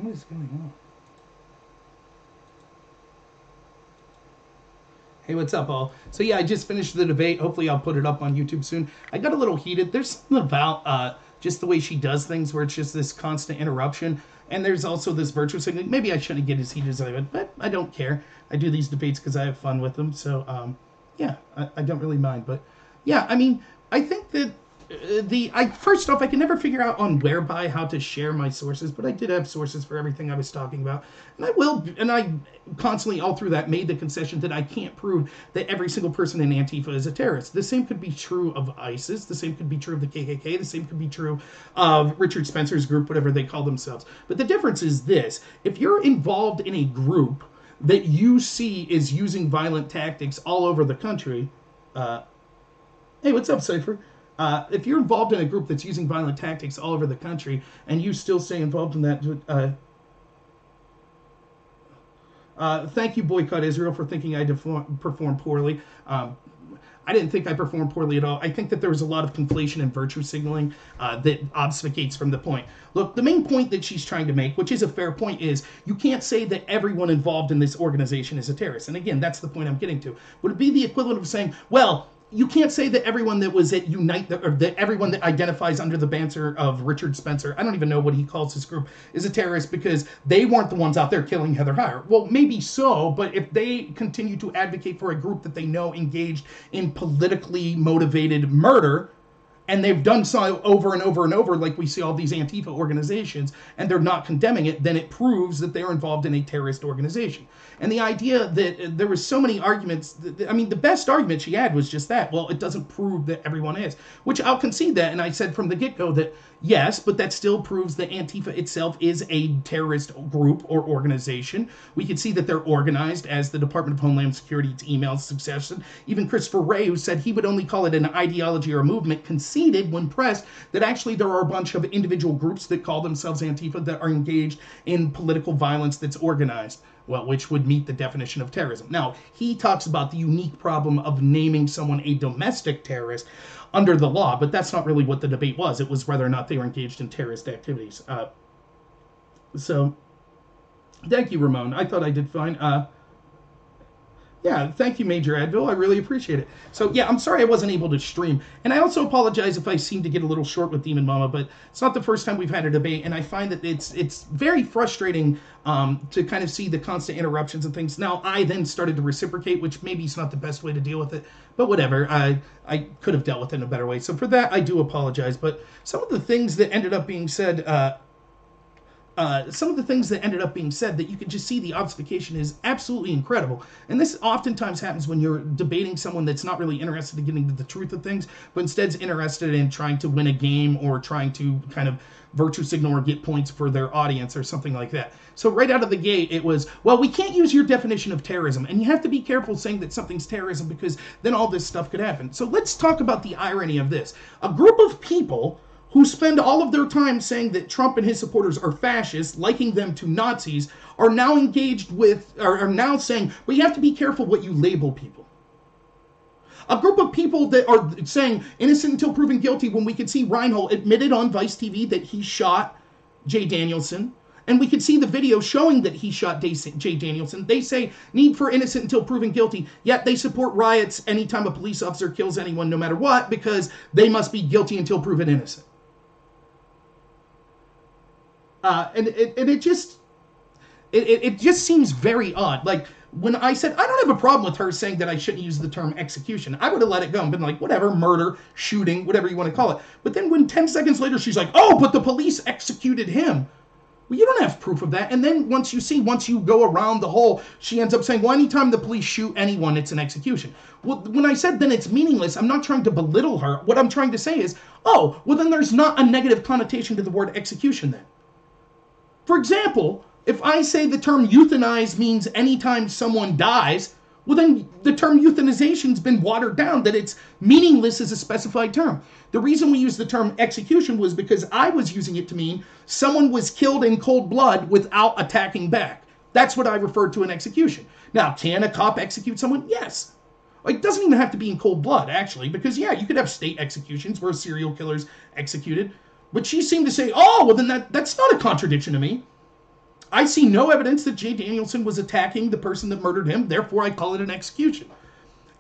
What is going on? Hey, what's up, all? So yeah, I just finished the debate. Hopefully, I'll put it up on YouTube soon. I got a little heated. There's something about just the way she does things, where it's just this constant interruption, and there's also this virtue signaling. Maybe I shouldn't get as heated as I would, but I don't care. I do these debates because I have fun with them. So yeah, I don't really mind. But yeah, I mean, I think that first off, I can never figure out on whereby how to share my sources, but I did have sources for everything I was talking about, and I constantly all through that made the concession that I can't prove that every single person in Antifa is a terrorist. The same could be true of ISIS, the same could be true of the KKK, the same could be true of Richard Spencer's group, whatever they call themselves. But the difference is this: if you're involved in a group that you see is using violent tactics all over the country, hey, what's up, Cypher? If you're involved in a group that's using violent tactics all over the country, and you still stay involved in that, thank you, Boycott Israel, for thinking I performed poorly. I didn't think I performed poorly at all. I think that there was a lot of conflation and virtue signaling that obfuscates from the point. Look, the main point that she's trying to make, which is a fair point, is you can't say that everyone involved in this organization is a terrorist. And again, that's the point I'm getting to. Would it be the equivalent of saying, well, you can't say that everyone that was at Unite, or that everyone that identifies under the banner of Richard Spencer, I don't even know what he calls his group, is a terrorist because they weren't the ones out there killing Heather Heyer. Well, maybe so, but if they continue to advocate for a group that they know engaged in politically motivated murder, and they've done so over and over and over, like we see all these Antifa organizations, and they're not condemning it, then it proves that they're involved in a terrorist organization. And the idea that there was so many arguments, I mean, the best argument she had was just that. Well, it doesn't prove that everyone is, which I'll concede that. And I said from the get-go that yes, but that still proves that Antifa itself is a terrorist group or organization. We can see that they're organized, as the Department of Homeland Security's emails suggested. Even Christopher Wray, who said he would only call it an ideology or a movement, conceded when pressed that actually there are a bunch of individual groups that call themselves Antifa that are engaged in political violence that's organized. Well, which would meet the definition of terrorism. Now, he talks about the unique problem of naming someone a domestic terrorist under the law, but that's not really what the debate was. It was whether or not they were engaged in terrorist activities. So, thank you, Ramon. I thought I did fine. Yeah, thank you, Major Advil. I really appreciate it. So, yeah, I'm sorry I wasn't able to stream. And I also apologize if I seem to get a little short with Demon Mama, but it's not the first time we've had a debate, and I find that it's very frustrating to kind of see the constant interruptions and things. Now, I then started to reciprocate, which maybe is not the best way to deal with it, but whatever. I could have dealt with it in a better way. So for that, I do apologize. But some of the things that ended up being said... that you could just see the obfuscation is absolutely incredible. And this oftentimes happens when you're debating someone that's not really interested in getting to the truth of things, but instead is interested in trying to win a game or trying to kind of virtue signal or get points for their audience or something like that. So right out of the gate, it was, well, we can't use your definition of terrorism. And you have to be careful saying that something's terrorism because then all this stuff could happen. So let's talk about the irony of this. A group of people who spend all of their time saying that Trump and his supporters are fascists, liking them to Nazis, are now engaged with, are now saying, well, you have to be careful what you label people. A group of people that are saying innocent until proven guilty, when we could see Reinhold admitted on Vice TV that he shot Jay Danielson, and we could see the video showing that he shot Jay Danielson. They say need for innocent until proven guilty, yet they support riots anytime a police officer kills anyone, no matter what, because they must be guilty until proven innocent. And it just seems very odd. Like, when I said, I don't have a problem with her saying that I shouldn't use the term execution, I would have let it go and been like, whatever, murder, shooting, whatever you want to call it. But then when 10 seconds later she's like, oh, but the police executed him. Well, you don't have proof of that. And then once you go around the whole, she ends up saying, well, anytime the police shoot anyone, it's an execution. Well, when I said then it's meaningless, I'm not trying to belittle her. What I'm trying to say is, oh, well, then there's not a negative connotation to the word execution then. For example, if I say the term euthanize means anytime someone dies, well then the term euthanization's been watered down, that it's meaningless as a specified term. The reason we use the term execution was because I was using it to mean someone was killed in cold blood without attacking back. That's what I referred to an execution. Now, can a cop execute someone? Yes. It doesn't even have to be in cold blood, actually, because yeah, you could have state executions where a serial killer's executed. But she seemed to say, oh, well then that's not a contradiction to me. I see no evidence that Jay Danielson was attacking the person that murdered him, therefore I call it an execution.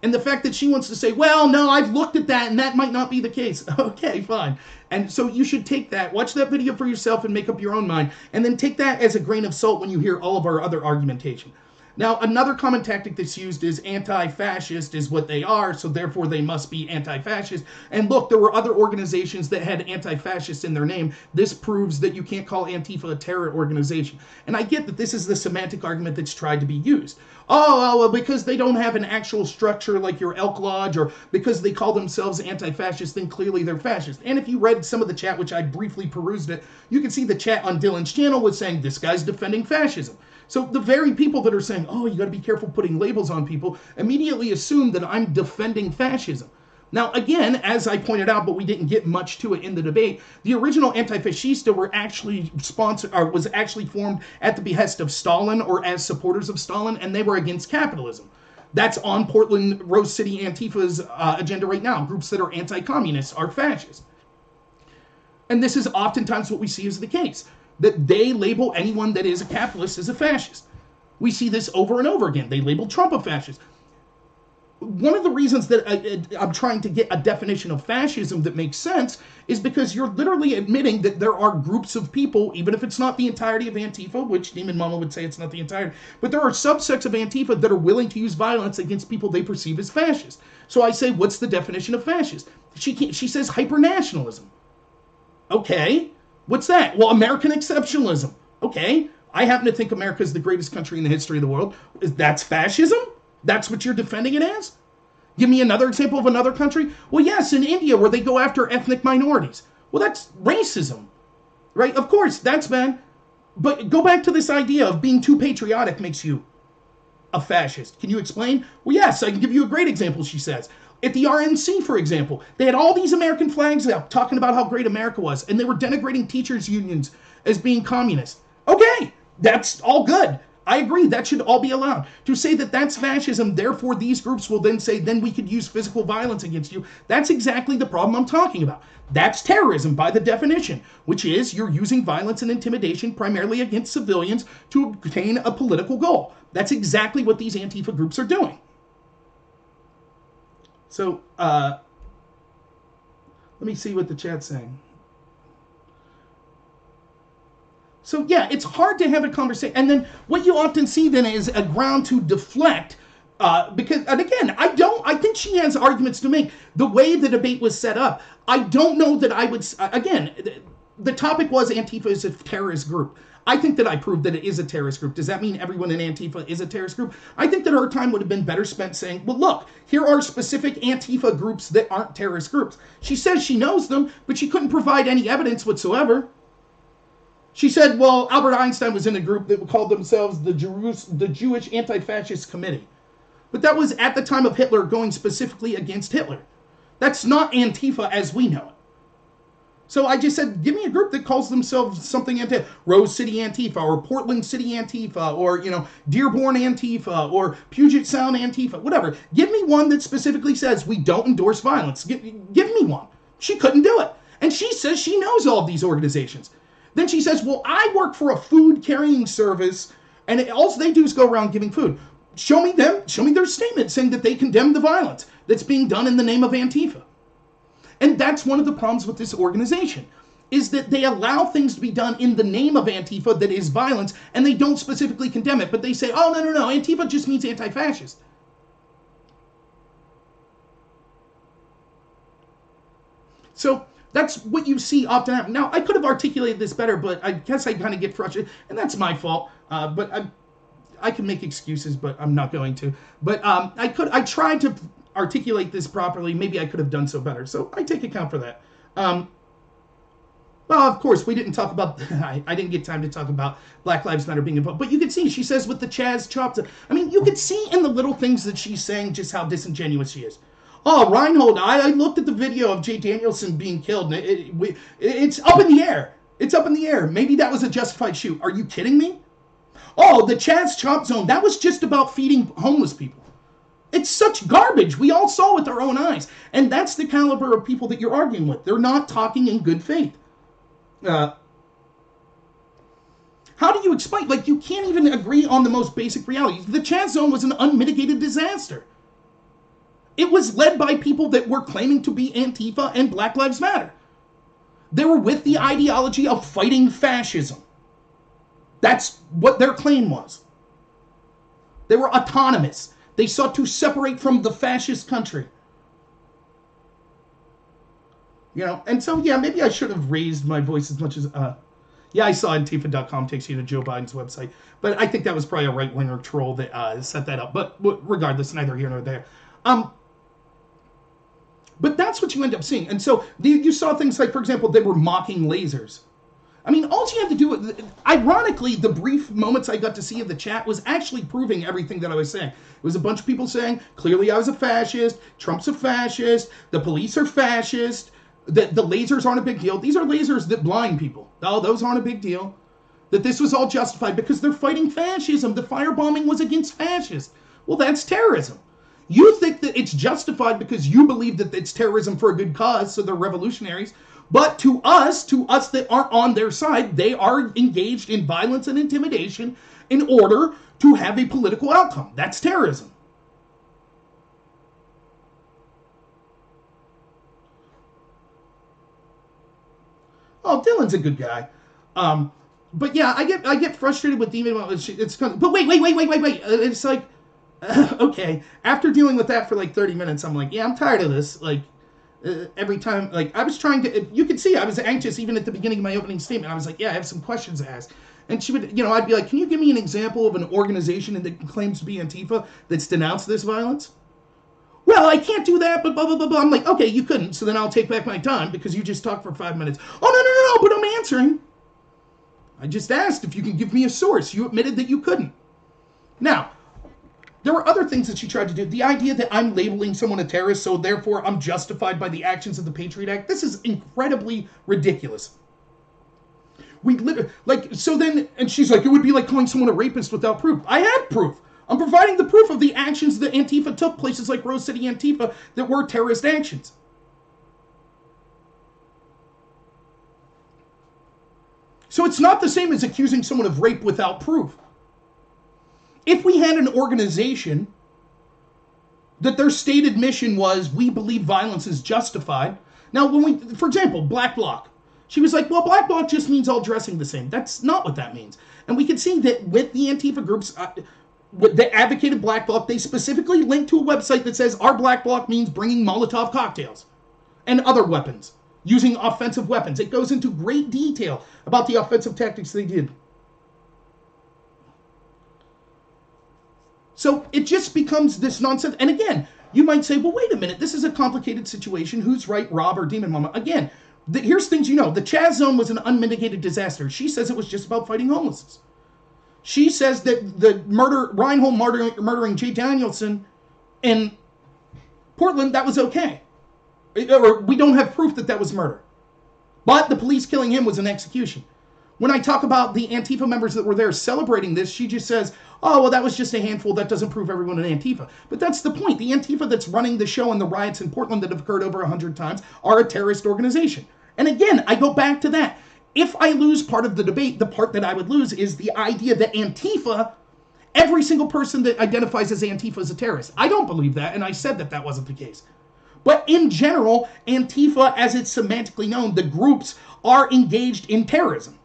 And the fact that she wants to say, well, no, I've looked at that and that might not be the case. Okay, fine. And so you should take that, watch that video for yourself and make up your own mind. And then take that as a grain of salt when you hear all of our other argumentation. Now, another common tactic that's used is anti-fascist is what they are, so therefore they must be anti-fascist. And look, there were other organizations that had anti-fascist in their name. This proves that you can't call Antifa a terror organization. And I get that this is the semantic argument that's tried to be used. Oh, well, because they don't have an actual structure like your Elk Lodge, or because they call themselves anti-fascist, then clearly they're fascist. And if you read some of the chat, which I briefly perused it, you can see the chat on Dylan's channel was saying, this guy's defending fascism. So the very people that are saying, oh, you got to be careful putting labels on people, immediately assume that I'm defending fascism. Now, again, as I pointed out, but we didn't get much to it in the debate, the original Antifascista were actually sponsored, or was actually formed at the behest of Stalin or as supporters of Stalin, and they were against capitalism. That's on Portland Rose City Antifa's agenda right now. Groups that are anti-communist are fascist. And this is oftentimes what we see as the case, that they label anyone that is a capitalist as a fascist. We see this over and over again. They label Trump a fascist. One of the reasons that I'm trying to get a definition of fascism that makes sense is because you're literally admitting that there are groups of people, even if it's not the entirety of Antifa, which Demon Mama would say it's not the entirety, but there are subsects of Antifa that are willing to use violence against people they perceive as fascist. So I say, what's the definition of fascist? She says hypernationalism. Okay. What's that? Well, American exceptionalism. Okay. I happen to think America is the greatest country in the history of the world. That's fascism? That's what you're defending it as? Give me another example of another country. Well, yes, in India, where they go after ethnic minorities. Well, that's racism, right? Of course, that's bad. But go back to this idea of being too patriotic makes you a fascist. Can you explain? Well, yes, I can give you a great example, she says. At the RNC, for example, they had all these American flags out talking about how great America was, and they were denigrating teachers' unions as being communist. Okay, that's all good. I agree, that should all be allowed. To say that that's fascism, therefore these groups will then say, then we could use physical violence against you, that's exactly the problem I'm talking about. That's terrorism by the definition, which is you're using violence and intimidation primarily against civilians to obtain a political goal. That's exactly what these Antifa groups are doing. So, let me see what the chat's saying. So, yeah, it's hard to have a conversation. And then what you often see then is a ground to deflect. Because, and again, I think she has arguments to make. The way the debate was set up, I don't know that I would, again, the topic was Antifa is a terrorist group. I think that I proved that it is a terrorist group. Does that mean everyone in Antifa is a terrorist group? I think that her time would have been better spent saying, well, look, here are specific Antifa groups that aren't terrorist groups. She says she knows them, but she couldn't provide any evidence whatsoever. She said, well, Albert Einstein was in a group that called themselves the Jewish Anti-Fascist Committee. But that was at the time of Hitler going specifically against Hitler. That's not Antifa as we know it. So I just said, give me a group that calls themselves something Antifa, Rose City Antifa, or Portland City Antifa, or, Dearborn Antifa, or Puget Sound Antifa, whatever. Give me one that specifically says we don't endorse violence. Give me one. She couldn't do it. And she says she knows all of these organizations. Then she says, well, I work for a food carrying service, and all they do is go around giving food. Show me them. Show me their statement saying that they condemn the violence that's being done in the name of Antifa. And that's one of the problems with this organization, is that they allow things to be done in the name of Antifa that is violence, and they don't specifically condemn it, but they say, oh, no, Antifa just means anti-fascist. So that's what you see often happen. Now, I could have articulated this better, but I guess I kind of get frustrated, and that's my fault. But I can make excuses, but I'm not going to. But I tried to articulate this properly. Maybe I could have done so better. So I take account for that. Well, of course, we didn't talk about, I didn't get time to talk about Black Lives Matter being involved. But you can see, she says with the CHAZ chopped. I mean, you could see in the little things that she's saying just how disingenuous she is. Oh, Reinhold, I looked at the video of Jay Danielson being killed, and it's up in the air. It's up in the air. Maybe that was a justified shoot. Are you kidding me? Oh, the CHAZ chop zone, that was just about feeding homeless people. It's such garbage. We all saw with our own eyes. And that's the caliber of people that you're arguing with. They're not talking in good faith. How how do you explain? Like, you can't even agree on the most basic realities. The CHAZ zone was an unmitigated disaster. It was led by people that were claiming to be Antifa and Black Lives Matter. They were with the ideology of fighting fascism. That's what their claim was. They were autonomous. They sought to separate from the fascist country. You know, and so, yeah, maybe I should have raised my voice as much as, yeah, I saw Antifa.com takes you to Joe Biden's website. But I think that was probably a right-winger troll that set that up. But regardless, neither here nor there. But that's what you end up seeing. And so you saw things like, for example, they were mocking lasers. I mean, all you had to do, ironically, the brief moments I got to see of the chat was actually proving everything that I was saying. It was a bunch of people saying, clearly I was a fascist, Trump's a fascist, the police are fascist, the lasers aren't a big deal. These are lasers that blind people. Oh, those aren't a big deal. That this was all justified because they're fighting fascism. The firebombing was against fascists. Well, that's terrorism. You think that it's justified because you believe that it's terrorism for a good cause, so they're revolutionaries. But to us that aren't on their side, they are engaged in violence and intimidation in order to have a political outcome. That's terrorism. Oh, Dylan's a good guy. But yeah, I get frustrated with even it's kind of, but wait. It's like, okay, after dealing with that for like 30 minutes, I'm like, yeah, I'm tired of this. Like, every time, like, I was trying to, you could see I was anxious even at the beginning of my opening statement. I was like, yeah, I have some questions to ask. And she would, I'd be like, can you give me an example of an organization that claims to be Antifa that's denounced this violence? Well, I can't do that, but blah, blah, blah, blah. I'm like, okay, you couldn't, so then I'll take back my time because you just talked for 5 minutes. Oh, no, but I'm answering. I just asked if you can give me a source. You admitted that you couldn't. Now, there were other things that she tried to do. The idea that I'm labeling someone a terrorist, so therefore I'm justified by the actions of the Patriot Act. This is incredibly ridiculous. We literally, like, so then, and she's like, it would be like calling someone a rapist without proof. I have proof. I'm providing the proof of the actions that Antifa took, places like Rose City Antifa, that were terrorist actions. So it's not the same as accusing someone of rape without proof. If we had an organization that their stated mission was, we believe violence is justified. Now, when we, for example, Black Bloc, she was like, well, Black Bloc just means all dressing the same. That's not what that means. And we could see that with the Antifa groups that advocated Black Bloc, they specifically linked to a website that says our Black Bloc means bringing Molotov cocktails and other weapons, using offensive weapons. It goes into great detail about the offensive tactics they did. So it just becomes this nonsense. And again, you might say, well, wait a minute. This is a complicated situation. Who's right, Rob or Demon Mama? Again, here's things you know. The CHAZ zone was an unmitigated disaster. She says it was just about fighting homelessness. She says that the Reinhold murdering Jay Danielson in Portland, that was okay. Or we don't have proof that that was murder. But the police killing him was an execution. When I talk about the Antifa members that were there celebrating this, she just says, oh, well, that was just a handful. That doesn't prove everyone in Antifa. But that's the point. The Antifa that's running the show and the riots in Portland that have occurred over 100 times are a terrorist organization. And again, I go back to that. If I lose part of the debate, the part that I would lose is the idea that Antifa, every single person that identifies as Antifa is a terrorist. I don't believe that, and I said that that wasn't the case. But in general, Antifa, as it's semantically known, the groups are engaged in terrorism.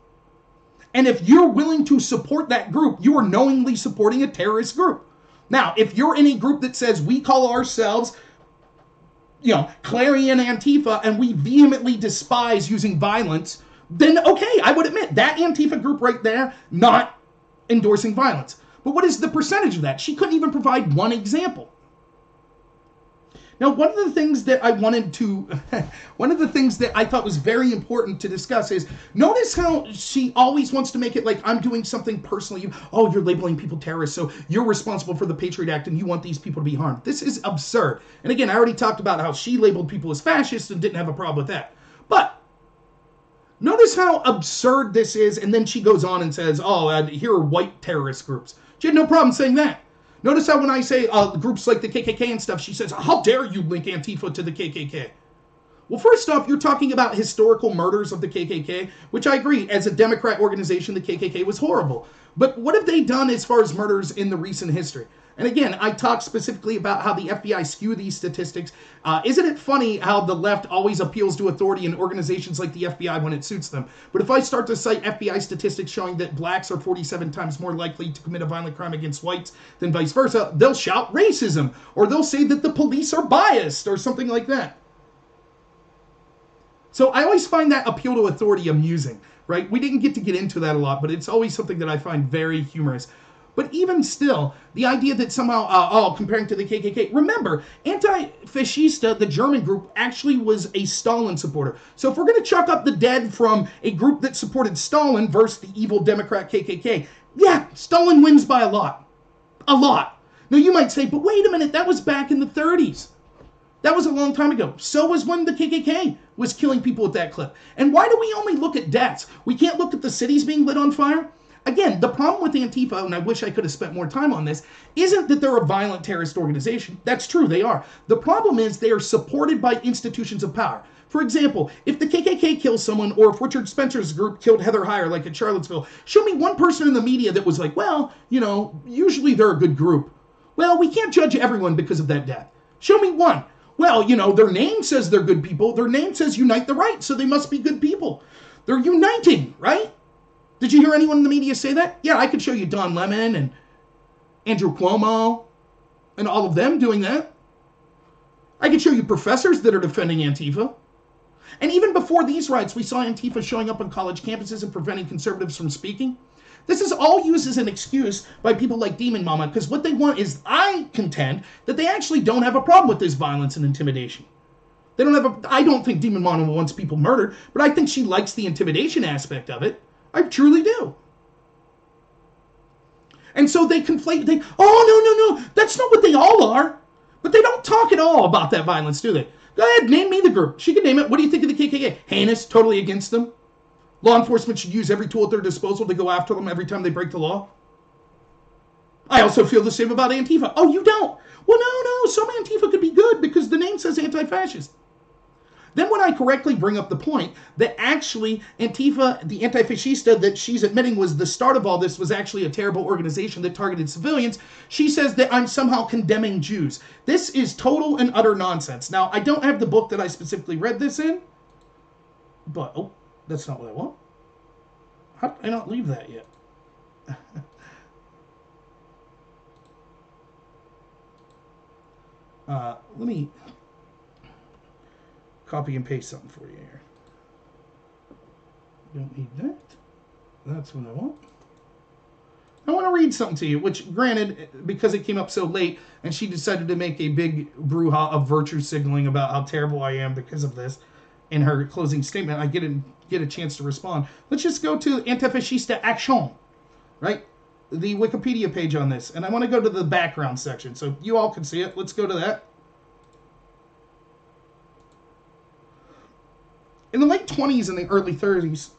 And if you're willing to support that group, you are knowingly supporting a terrorist group. Now, if you're in a group that says we call ourselves, Clarion Antifa, and we vehemently despise using violence, then okay, I would admit that Antifa group right there, not endorsing violence. But what is the percentage of that? She couldn't even provide one example. Now, one of the things that I thought was very important to discuss is, notice how she always wants to make it like I'm doing something personally. You're labeling people terrorists, so you're responsible for the Patriot Act and you want these people to be harmed. This is absurd. And again, I already talked about how she labeled people as fascists and didn't have a problem with that. But notice how absurd this is, and then she goes on and says, here are white terrorist groups. She had no problem saying that. Notice how when I say groups like the KKK and stuff, she says, how dare you link Antifa to the KKK? Well, first off, you're talking about historical murders of the KKK, which I agree, as a Democrat organization, the KKK was horrible. But what have they done as far as murders in the recent history? And again, I talked specifically about how the FBI skew these statistics. Isn't it funny how the left always appeals to authority in organizations like the FBI when it suits them? But if I start to cite FBI statistics showing that blacks are 47 times more likely to commit a violent crime against whites than vice versa, they'll shout racism, or they'll say that the police are biased, or something like that. So I always find that appeal to authority amusing, right? We didn't get into that a lot, but it's always something that I find very humorous. But even still, the idea that somehow, comparing to the KKK, remember, Antifa, the German group, actually was a Stalin supporter. So if we're going to chalk up the dead from a group that supported Stalin versus the evil Democrat KKK, yeah, Stalin wins by a lot. A lot. Now you might say, but wait a minute, that was back in the 30s. That was a long time ago. So was when the KKK was killing people with that clip. And why do we only look at deaths? We can't look at the cities being lit on fire? Again, the problem with Antifa, and I wish I could have spent more time on this, isn't that they're a violent terrorist organization. That's true, they are. The problem is they are supported by institutions of power. For example, if the KKK kills someone, or if Richard Spencer's group killed Heather Heyer, like at Charlottesville, show me one person in the media that was like, well, usually they're a good group. Well, we can't judge everyone because of that death. Show me one. Well, their name says they're good people. Their name says unite the right, so they must be good people. They're uniting, right? Did you hear anyone in the media say that? Yeah, I could show you Don Lemon and Andrew Cuomo and all of them doing that. I could show you professors that are defending Antifa. And even before these riots, we saw Antifa showing up on college campuses and preventing conservatives from speaking. This is all used as an excuse by people like Demon Mama, because what they want is, I contend, that they actually don't have a problem with this violence and intimidation. I don't think Demon Mama wants people murdered, but I think she likes the intimidation aspect of it. I truly do. And so they conflate, no, that's not what they all are. But they don't talk at all about that violence, do they? Go ahead, name me the group. She can name it. What do you think of the KKK? Heinous, totally against them. Law enforcement should use every tool at their disposal to go after them every time they break the law. I also feel the same about Antifa. Oh, you don't? Well, no, some Antifa could be good because the name says anti-fascist. Then when I correctly bring up the point that actually Antifa, the anti-fascista that she's admitting was the start of all this, was actually a terrible organization that targeted civilians, she says that I'm somehow condemning Jews. This is total and utter nonsense. Now, I don't have the book that I specifically read this in, but, that's not what I want. How did I not leave that yet? Let me copy and paste something for you here. Don't need that. That's what I want. I want to read something to you, which, granted, because it came up so late, and she decided to make a big brouhaha of virtue signaling about how terrible I am because of this, in her closing statement, I get a chance to respond. Let's just go to Antifascista Action, right? The Wikipedia page on this. And I want to go to the background section, so you all can see it. Let's go to that. In the late 20s and the early 30s,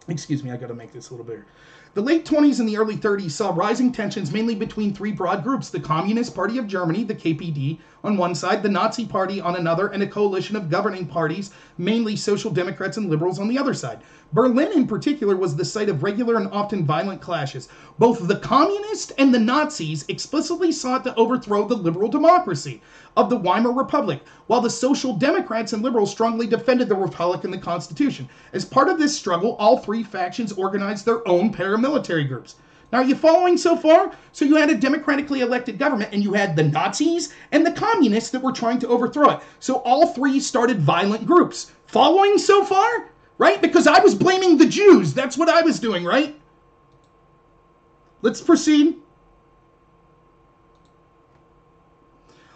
excuse me, I got to make this a little bigger. The late 20s and the early 30s saw rising tensions mainly between three broad groups: the Communist Party of Germany, the KPD, on one side, the Nazi Party on another, and a coalition of governing parties, mainly Social Democrats and liberals, on the other side. Berlin, in particular, was the site of regular and often violent clashes. Both the Communists and the Nazis explicitly sought to overthrow the liberal democracy of the Weimar Republic, while the Social Democrats and liberals strongly defended the Republic and the Constitution. As part of this struggle, all three factions organized their own paramilitary groups. Now, are you following so far? So you had a democratically elected government, and you had the Nazis and the Communists that were trying to overthrow it. So all three started violent groups. Following so far? Right? Because I was blaming the Jews. That's what I was doing, right? Let's proceed.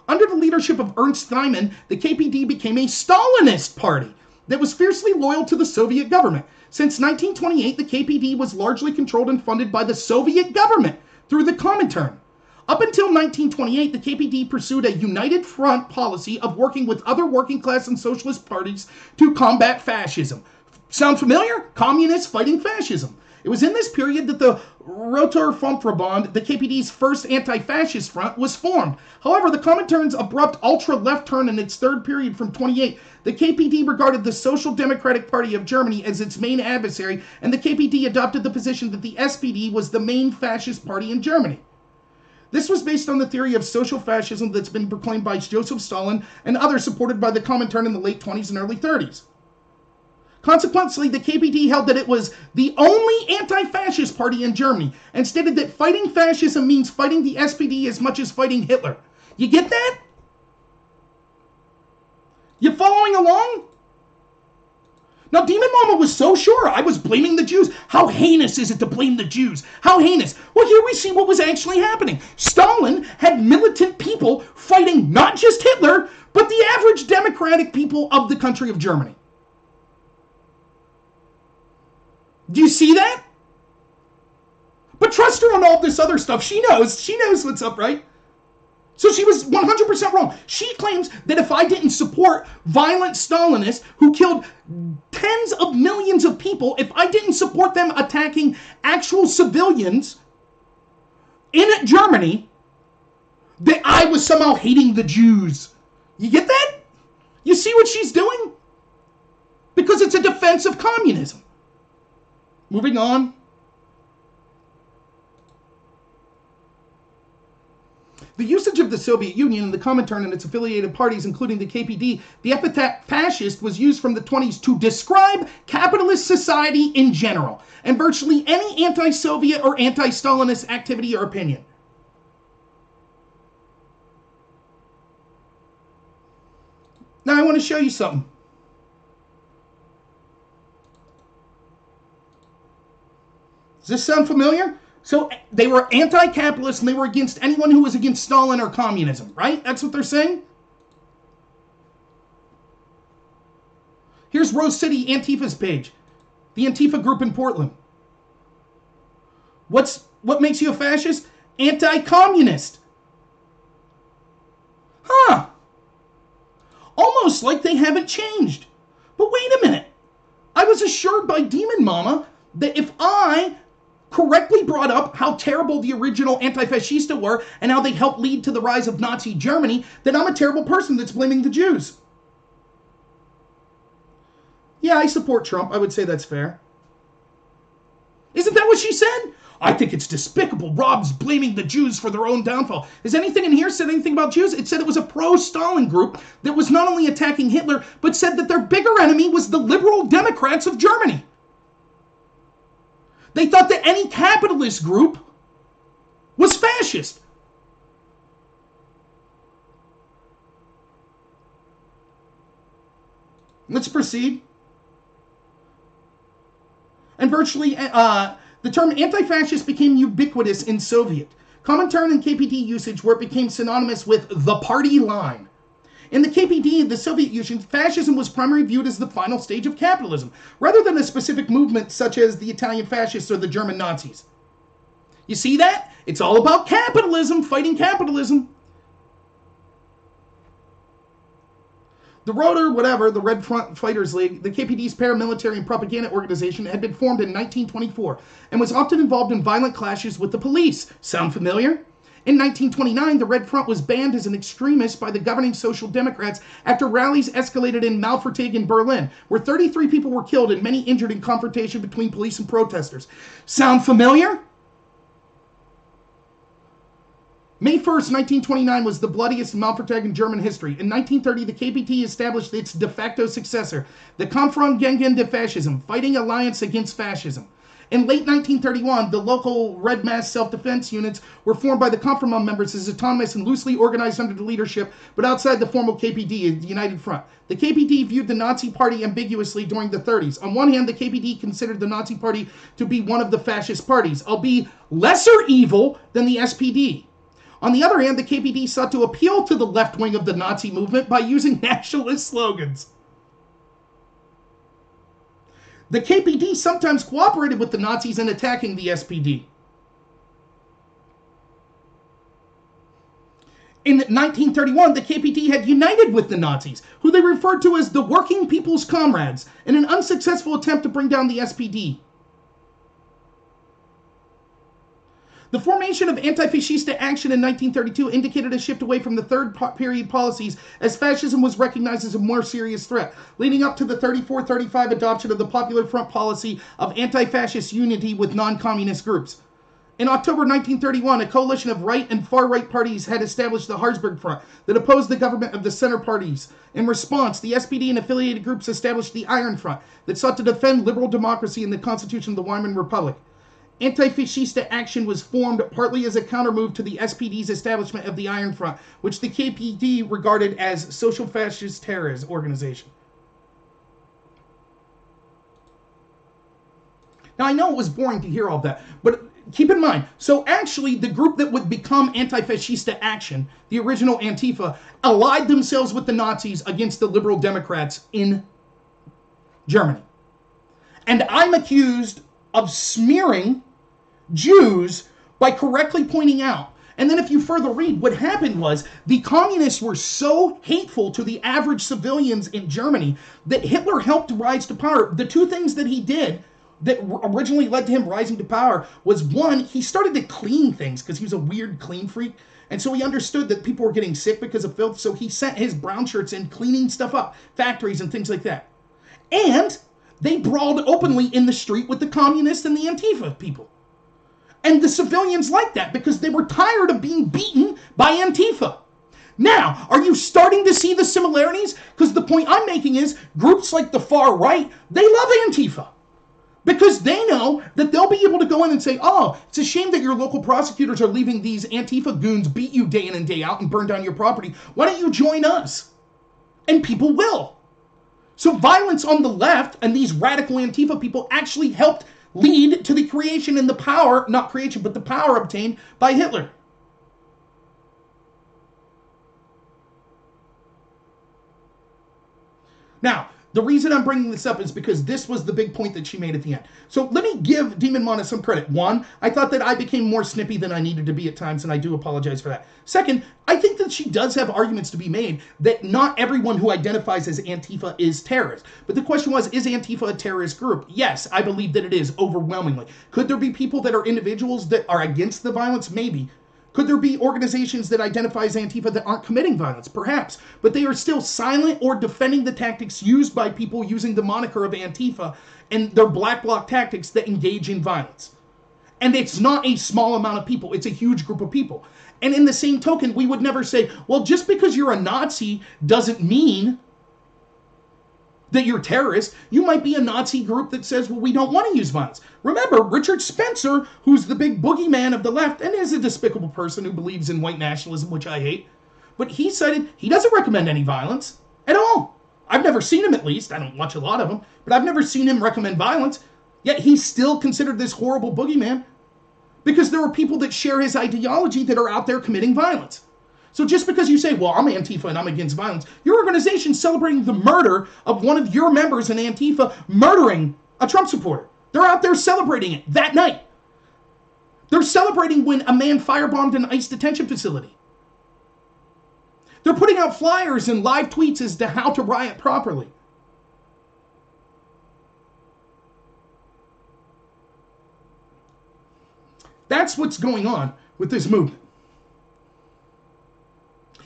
Under the leadership of Ernst Thiemann, the KPD became a Stalinist party that was fiercely loyal to the Soviet government. Since 1928, the KPD was largely controlled and funded by the Soviet government through the Comintern. Up until 1928, the KPD pursued a united front policy of working with other working class and socialist parties to combat fascism. Sound familiar? Communists fighting fascism. It was in this period that the Roter Frontverband, the KPD's first anti-fascist front, was formed. However, the Comintern's abrupt ultra-left turn in its third period from 28, the KPD regarded the Social Democratic Party of Germany as its main adversary, and the KPD adopted the position that the SPD was the main fascist party in Germany. This was based on the theory of social fascism that's been proclaimed by Joseph Stalin and others supported by the Comintern in the late 20s and early 30s. Consequently, the KPD held that it was the only anti-fascist party in Germany and stated that fighting fascism means fighting the SPD as much as fighting Hitler. You get that? You following along? Now, Demon Mama was so sure I was blaming the Jews. How heinous is it to blame the Jews? How heinous? Well, here we see what was actually happening. Stalin had militant people fighting not just Hitler, but the average democratic people of the country of Germany. Do you see that? But trust her on all this other stuff. She knows what's up, right? So she was 100% wrong. She claims that if I didn't support violent Stalinists who killed tens of millions of people, if I didn't support them attacking actual civilians in Germany, that I was somehow hating the Jews. You get that? You see what she's doing? Because it's a defense of communism. Moving on. The usage of the Soviet Union and the Comintern and its affiliated parties, including the KPD, the epithet fascist was used from the 20s to describe capitalist society in general, and virtually any anti-Soviet or anti-Stalinist activity or opinion. Now I want to show you something. Does this sound familiar? So they were anti-capitalist and they were against anyone who was against Stalin or communism, right? That's what they're saying? Here's Rose City Antifa's page. The Antifa group in Portland. What makes you a fascist? Anti-communist. Huh. Almost like they haven't changed. But wait a minute. I was assured by Demon Mama that if I correctly brought up how terrible the original anti-fascista were and how they helped lead to the rise of Nazi Germany, that I'm a terrible person that's blaming the Jews. Yeah, I support Trump. I would say that's fair. Isn't that what she said? I think it's despicable. Rob's blaming the Jews for their own downfall. Has anything in here said anything about Jews? It said it was a pro-Stalin group that was not only attacking Hitler, but said that their bigger enemy was the liberal Democrats of Germany. They thought that any capitalist group was fascist. Let's proceed. And virtually, the term anti-fascist became ubiquitous in Soviet, Comintern and KPD usage, where it became synonymous with the party line. In the KPD, the Soviet Union, fascism was primarily viewed as the final stage of capitalism, rather than a specific movement such as the Italian fascists or the German Nazis. You see that? It's all about capitalism, fighting capitalism. The Roter, the Red Front Fighters League, the KPD's paramilitary and propaganda organization, had been formed in 1924 and was often involved in violent clashes with the police. Sound familiar? In 1929, the Red Front was banned as an extremist by the governing Social Democrats after rallies escalated in Malfertig in Berlin, where 33 people were killed and many injured in confrontation between police and protesters. Sound familiar? May 1st, 1929 was the bloodiest Malfertig in German history. In 1930, the KPD established its de facto successor, the Kampfront gegen die Fascism, Fighting Alliance Against Fascism. In late 1931, the local Red Mass self-defense units were formed by the Kampfront members as autonomous and loosely organized under the leadership, but outside the formal KPD, the United Front. The KPD viewed the Nazi Party ambiguously during the 30s. On one hand, the KPD considered the Nazi Party to be one of the fascist parties, albeit lesser evil than the SPD. On the other hand, the KPD sought to appeal to the left wing of the Nazi movement by using nationalist slogans. The KPD sometimes cooperated with the Nazis in attacking the SPD. In 1931, the KPD had united with the Nazis, who they referred to as the Working People's Comrades, in an unsuccessful attempt to bring down the SPD. The formation of Antifascista Action in 1932 indicated a shift away from the third period policies as fascism was recognized as a more serious threat, leading up to the 34-35 adoption of the Popular Front policy of anti-fascist unity with non-communist groups. In October 1931, a coalition of right and far-right parties had established the Harzburg Front that opposed the government of the center parties. In response, the SPD and affiliated groups established the Iron Front that sought to defend liberal democracy and the Constitution of the Weimar Republic. Antifascista Action was formed partly as a countermove to the SPD's establishment of the Iron Front, which the KPD regarded as social fascist terrorist organization. Now, I know it was boring to hear all that, but keep in mind, so actually the group that would become Antifascista Action, the original Antifa, allied themselves with the Nazis against the liberal Democrats in Germany. And I'm accused of smearing Jews by correctly pointing out. And then if you further read, what happened was the communists were so hateful to the average civilians in Germany that Hitler helped rise to power. The two things that he did that originally led to him rising to power was, one, he started to clean things because he was a weird clean freak. And so he understood that people were getting sick because of filth. So he sent his brown shirts in cleaning stuff up, factories and things like that. And they brawled openly in the street with the communists and the Antifa people. And the civilians liked that because they were tired of being beaten by Antifa. Now, are you starting to see the similarities? Because the point I'm making is groups like the far right, they love Antifa. Because they know that they'll be able to go in and say, oh, it's a shame that your local prosecutors are leaving these Antifa goons beat you day in and day out and burn down your property. Why don't you join us? And people will. So violence on the left and these radical Antifa people actually helped lead to the creation and the power, not creation, but the power obtained by Hitler. Now, the reason I'm bringing this up is because this was the big point that she made at the end. So let me give Demon Mana some credit. One, I thought that I became more snippy than I needed to be at times, and I do apologize for that. Second, I think that she does have arguments to be made that not everyone who identifies as Antifa is terrorist. But the question was, is Antifa a terrorist group? Yes, I believe that it is, overwhelmingly. Could there be people that are individuals that are against the violence? Maybe. Could there be organizations that identify as Antifa that aren't committing violence? Perhaps. But they are still silent or defending the tactics used by people using the moniker of Antifa and their black bloc tactics that engage in violence. And it's not a small amount of people. It's a huge group of people. And in the same token, we would never say, well, just because you're a Nazi doesn't mean that you're terrorist. You might be a Nazi group that says, well, we don't want to use violence. Remember, Richard Spencer, who's the big boogeyman of the left and is a despicable person who believes in white nationalism, which I hate, but he cited he doesn't recommend any violence at all. I've never seen him, at least. I don't watch a lot of them, but I've never seen him recommend violence. Yet he's still considered this horrible boogeyman because there are people that share his ideology that are out there committing violence. So just because you say, well, I'm Antifa and I'm against violence, your organization's celebrating the murder of one of your members in Antifa murdering a Trump supporter. They're out there celebrating it that night. They're celebrating when a man firebombed an ICE detention facility. They're putting out flyers and live tweets as to how to riot properly. That's what's going on with this movement.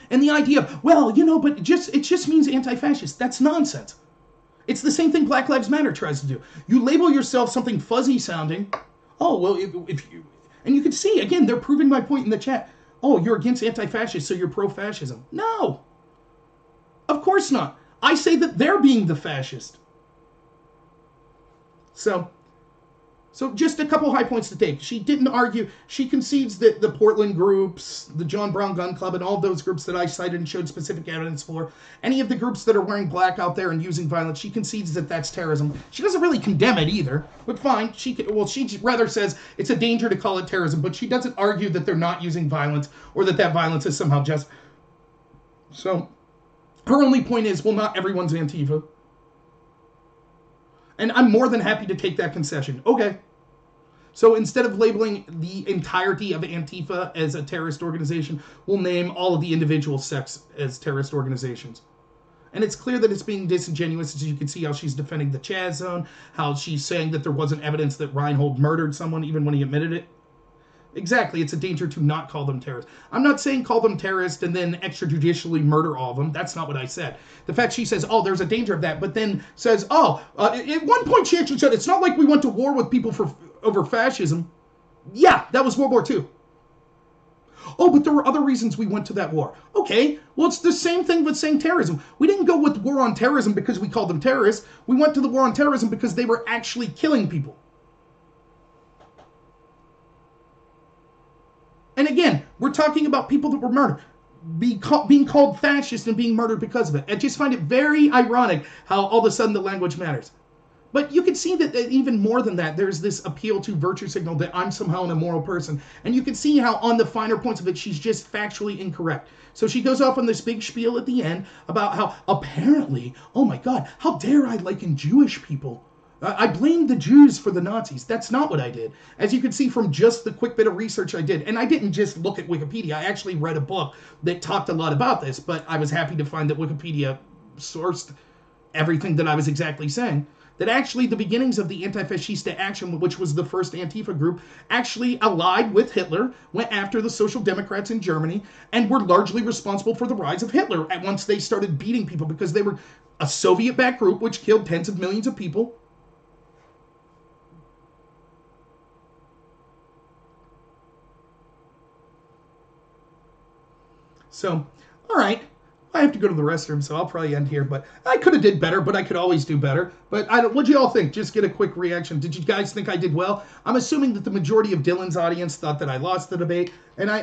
And the idea of, well, you know, but it just means anti-fascist. That's nonsense. It's the same thing Black Lives Matter tries to do. You label yourself something fuzzy sounding. Oh, well, if you... And you can see, again, they're proving my point in the chat. Oh, you're against anti-fascist, so you're pro-fascism. No. Of course not. I say that they're being the fascist. So just a couple high points to take. She didn't argue. She concedes that the Portland groups, the John Brown Gun Club, and all those groups that I cited and showed specific evidence for, any of the groups that are wearing black out there and using violence, she concedes that that's terrorism. She doesn't really condemn it either, but fine. She rather says it's a danger to call it terrorism, but she doesn't argue that they're not using violence or that violence is somehow just. So her only point is, well, not everyone's Antifa. And I'm more than happy to take that concession. Okay. So instead of labeling the entirety of Antifa as a terrorist organization, we'll name all of the individual sects as terrorist organizations. And it's clear that it's being disingenuous, as you can see how she's defending the CHAZ zone, how she's saying that there wasn't evidence that Reinhold murdered someone even when he admitted it. Exactly, it's a danger to not call them terrorists. I'm not saying call them terrorists and then extrajudicially murder all of them. That's not what I said. The fact she says, oh, there's a danger of that, but then says, at one point she actually said, it's not like we went to war with people over fascism. Yeah, that was World War II. Oh, but there were other reasons we went to that war. Okay, well, it's the same thing with saying terrorism. We didn't go with the war on terrorism because we called them terrorists. We went to the war on terrorism because they were actually killing people. And again, we're talking about people that were murdered, being called fascist and being murdered because of it. I just find it very ironic how all of a sudden the language matters. But you can see that even more than that, there's this appeal to virtue signal that I'm somehow an immoral person. And you can see how on the finer points of it, she's just factually incorrect. So she goes off on this big spiel at the end about how apparently, oh my God, how dare I liken Jewish people? I blame the Jews for the Nazis. That's not what I did. As you can see from just the quick bit of research I did, and I didn't just look at Wikipedia. I actually read a book that talked a lot about this, but I was happy to find that Wikipedia sourced everything that I was exactly saying. That actually the beginnings of the Antifascista Action, which was the first Antifa group, actually allied with Hitler, went after the Social Democrats in Germany, and were largely responsible for the rise of Hitler once they started beating people because they were a Soviet-backed group which killed tens of millions of people. So, all right, I have to go to the restroom, so I'll probably end here. But I could have did better, but I could always do better. But what'd you all think? Just get a quick reaction. Did you guys think I did well? I'm assuming that the majority of Dylan's audience thought that I lost the debate. And I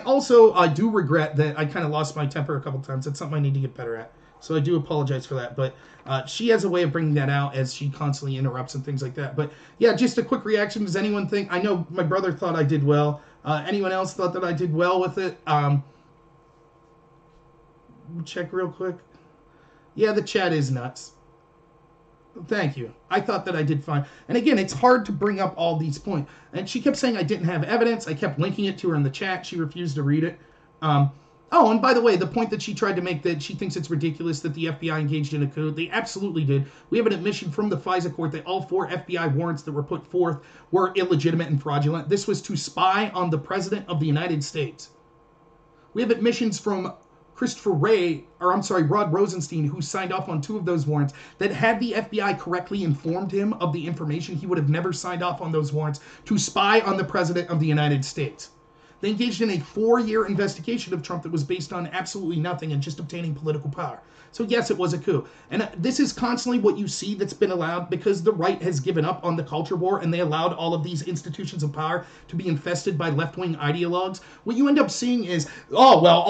do regret that I kind of lost my temper a couple times. That's something I need to get better at. So I do apologize for that. But she has a way of bringing that out as she constantly interrupts and things like that. But yeah, just a quick reaction. Does anyone think? I know my brother thought I did well. Anyone else thought that I did well with it? Check real quick. Yeah, the chat is nuts. Thank you. I thought that I did fine. And again, it's hard to bring up all these points. And she kept saying I didn't have evidence. I kept linking it to her in the chat. She refused to read it. Oh, and by the way, the point that she tried to make that she thinks it's ridiculous that the FBI engaged in a coup, they absolutely did. We have an admission from the FISA court that all 4 FBI warrants that were put forth were illegitimate and fraudulent. This was to spy on the President of the United States. We have admissions from Rod Rosenstein, who signed off on 2 of those warrants, that had the FBI correctly informed him of the information, he would have never signed off on those warrants to spy on the President of the United States. They engaged in a 4-year investigation of Trump that was based on absolutely nothing and just obtaining political power. So yes, it was a coup. And this is constantly what you see that's been allowed because the right has given up on the culture war and they allowed all of these institutions of power to be infested by left-wing ideologues. What you end up seeing is, oh, well,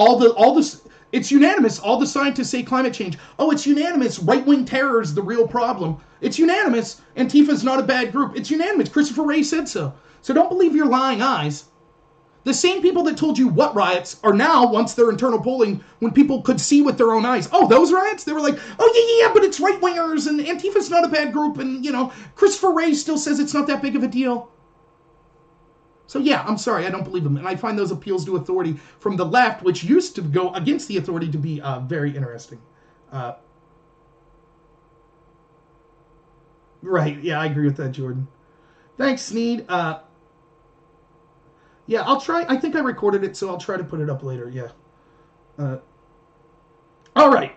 it's unanimous. All the scientists say climate change. Oh, it's unanimous. Right-wing terror is the real problem. It's unanimous. Antifa's not a bad group. It's unanimous. Christopher Wray said so. So don't believe your lying eyes. The same people that told you what riots are now, once they're internal polling, when people could see with their own eyes, oh, those riots? They were like, oh, yeah, but it's right-wingers, and Antifa's not a bad group, and, Christopher Wray still says it's not that big of a deal. So, yeah, I'm sorry, I don't believe them. And I find those appeals to authority from the left, which used to go against the authority, to be very interesting. Right, yeah, I agree with that, Jordan. Thanks, Sneed. Yeah, I'll try. I think I recorded it, so I'll try to put it up later. Yeah. All right.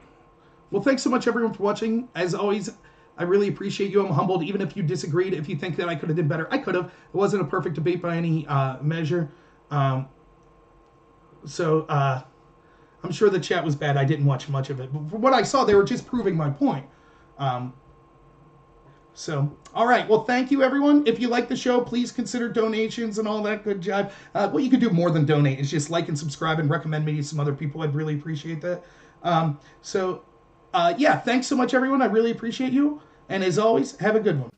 Well, thanks so much, everyone, for watching. As always, I really appreciate you. I'm humbled, even if you disagreed. If you think that I could have done better, I could have. It wasn't a perfect debate by any measure. I'm sure the chat was bad. I didn't watch much of it. But from what I saw, they were just proving my point. All right. Well, thank you, everyone. If you like the show, please consider donations and all that good jive. What you could do more than donate is just like and subscribe and recommend me to some other people. I'd really appreciate that. Yeah, thanks so much, everyone. I really appreciate you. And as always, have a good one.